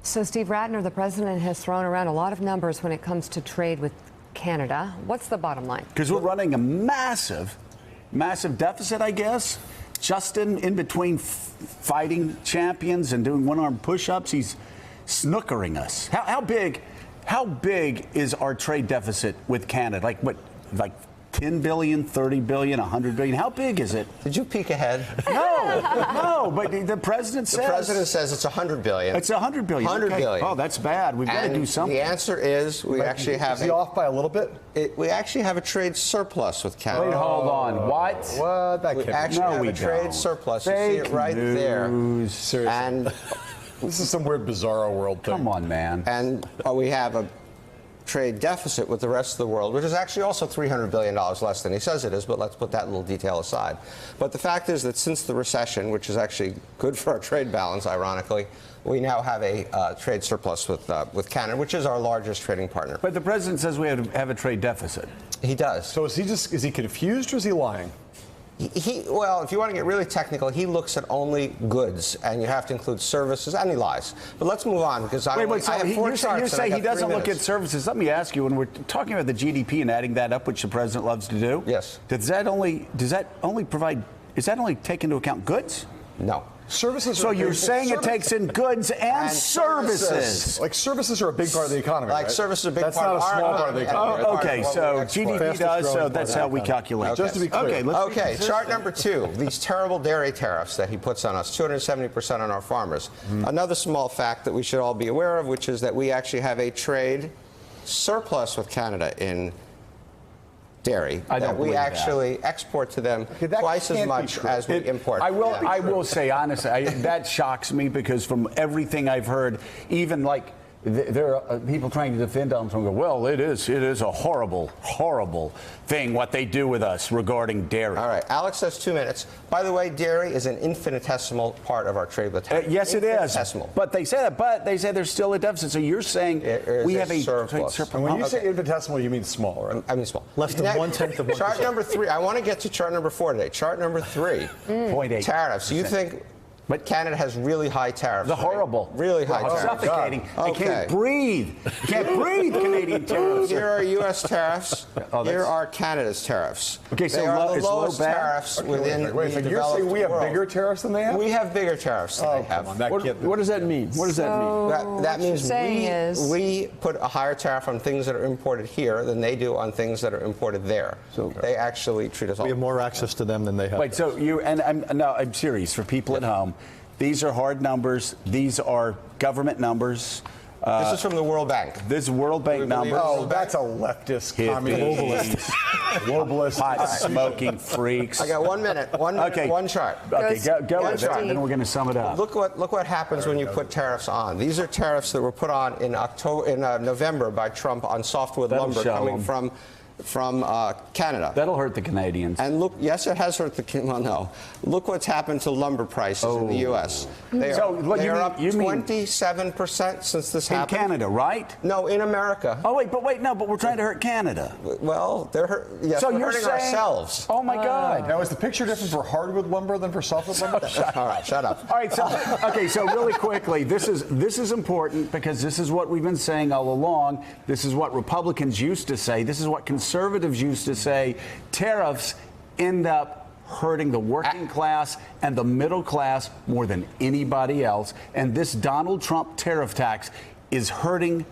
So Steve Rattner, the president, has thrown around a lot of numbers when it comes to trade with Canada. What's the bottom line? Because we're running a massive deficit, I guess. Justin, in between fighting champions and doing one-arm push-ups, he's snookering us. How big is our trade deficit with Canada? Like 10 billion, 30 billion, 100 billion? How big is it? Did you peek ahead? No, but the president says... The president says it's 100 billion. It's 100 billion. 100 okay. billion. Oh, that's bad. We've got to do something. The answer is we actually have... Is he off by a little bit? We actually have a trade surplus with Canada. Wait, hold on. What? What? That We can't actually have a trade surplus. You see it right there. Seriously. And This is some weird bizarro world thing. Come on, man. And we have a trade deficit with the rest of the world, which is actually also $300 billion less than he says it is, but let's put that little detail aside. But the fact is that since the recession, which is actually good for our trade balance, ironically, we now have a trade surplus with Canada, which is our largest trading partner. But the president says we have a trade deficit. He does. So is he confused or is he lying? Well, if you want to get really technical, he looks at only goods, and you have to include services, and he lies. But let's move on, because I have four charts. You say he doesn't look at services. Let me ask you, when we're talking about the GDP and adding that up, which the president loves to do. Yes. Is that only take into account goods? No. Services. So you're saying it takes in goods and services. Like services are a big part of the economy. Like right? services are a big That's part not of a our small economy. part of the economy. Oh, okay, so GDP does, so that's how we calculate. Just to be clear. Okay, chart number 2. These terrible dairy tariffs that he puts on us, 270% on our farmers. Another small fact that we should all be aware of, which is that we actually have a trade surplus with Canada in dairy that we actually export to them twice as much as we import. I will say honestly, that shocks me, because from everything I've heard, even like there are people trying to defend Donald Trump. Go, well, it is a horrible, horrible thing what they do with us regarding dairy. All right, Alex has 2 minutes. By the way, dairy is an infinitesimal part of our trade with Canada. Yes, it is. But they say that. But they say there's still a deficit. So you're saying we have a surplus. And when you say infinitesimal, you mean small, right? I mean small. Less than 1/10 of 1%. Chart number 3. I want to get to chart number 4 today. Chart number 3. 0.8. Tariffs. You think? But Canada has really high tariffs. The horrible. Really high tariffs. Suffocating. I Okay. can't breathe. Can't breathe, Canadian tariffs. Here are U.S. tariffs. Here are Canada's tariffs. Okay, so they are the it's low lowest bad? tariffs within the Wait a second. You're developed saying we have world. bigger tariffs than they have? We have bigger tariffs than they have. What does that mean? What does that mean? That means saying we put a higher tariff on things that are imported here than they do on things that are imported there. So they actually treat us all. We have more access to them than they have. Wait, so I'm serious. For people at home, these are hard numbers. These are government numbers. This is from the World Bank. This is World Bank numbers. Oh, that's a leftist, communist, globalist, pot smoking freaks. I got 1 minute. One chart. Okay, go with that. Steve. Then we're going to sum it up. Look what happens when you put tariffs on. These are tariffs that were put on in November by Trump on softwood lumber coming from Canada. That'll hurt the Canadians. And look, yes, it has hurt the. Well, no. Look what's happened to lumber prices in the U.S. They are up 27% since this happened. In Canada, right? No, in America. Oh wait, but we're trying to hurt Canada. Well, they're yes, so we're you're hurting saying, ourselves. Oh my God! Now, is the picture different for hardwood lumber than for softwood lumber? All right, shut up. All right, so really quickly, this is important, because this is what we've been saying all along. This is what Republicans used to say. This is what conservatives used to say. Tariffs end up hurting the working class and the middle class more than anybody else. And this Donald Trump tariff tax is hurting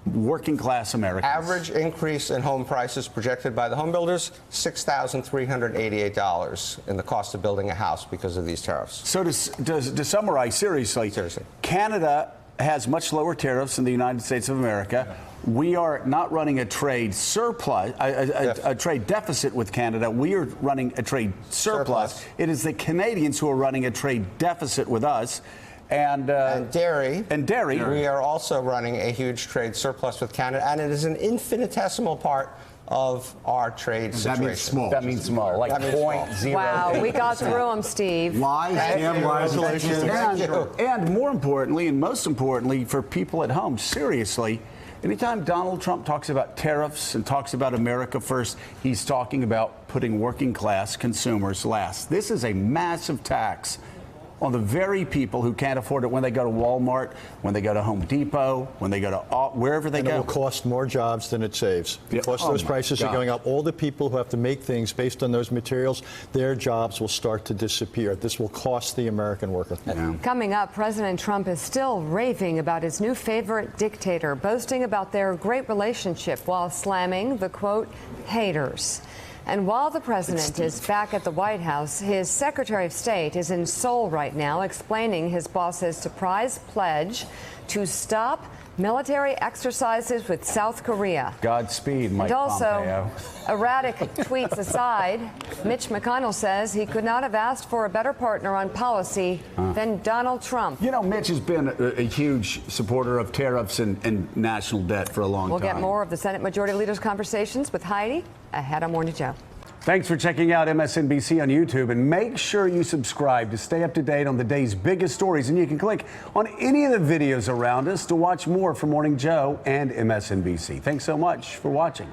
working class Americans. Average increase in home prices projected by the home builders, $6,388 in the cost of building a house because of these tariffs. So to summarize, seriously, Canada has much lower tariffs than the United States of America. Yeah. We are not running a trade surplus, a trade deficit with Canada. We are running a trade surplus. It is the Canadians who are running a trade deficit with us. And dairy. We are also running a huge trade surplus with Canada, and it is an infinitesimal part of our trade situation. That means small. That means small, like 0.0. Wow, we got through them, Steve. Lies, damn lies. And more importantly, and most importantly, for people at home, seriously, anytime Donald Trump talks about tariffs and talks about America first, he's talking about putting working class consumers last. This is a massive tax on the very people who can't afford it when they go to Walmart, when they go to Home Depot, when they go to wherever they And it go. will cost more jobs than it saves. Yeah. Because Oh those my prices are God. going up. All the people who have to make things based on those materials, their jobs will start to disappear. This will cost the American worker. Coming up, President Trump is still raving about his new favorite dictator, boasting about their great relationship while slamming the, quote, haters. And while the president is back at the White House, his Secretary of State is in Seoul right now explaining his boss's surprise pledge to stop military exercises with South Korea. Godspeed, Mike And also, Pompeo. erratic tweets aside, Mitch McConnell says he could not have asked for a better partner on policy than Donald Trump. You know, Mitch has been a huge supporter of tariffs and national debt for a long We'll time. get more of the Senate Majority Leader's conversations with Heidi ahead on Morning Joe. Thanks for checking out MSNBC on YouTube, and make sure you subscribe to stay up to date on the day's biggest stories. And you can click on any of the videos around us to watch more from Morning Joe and MSNBC. Thanks so much for watching.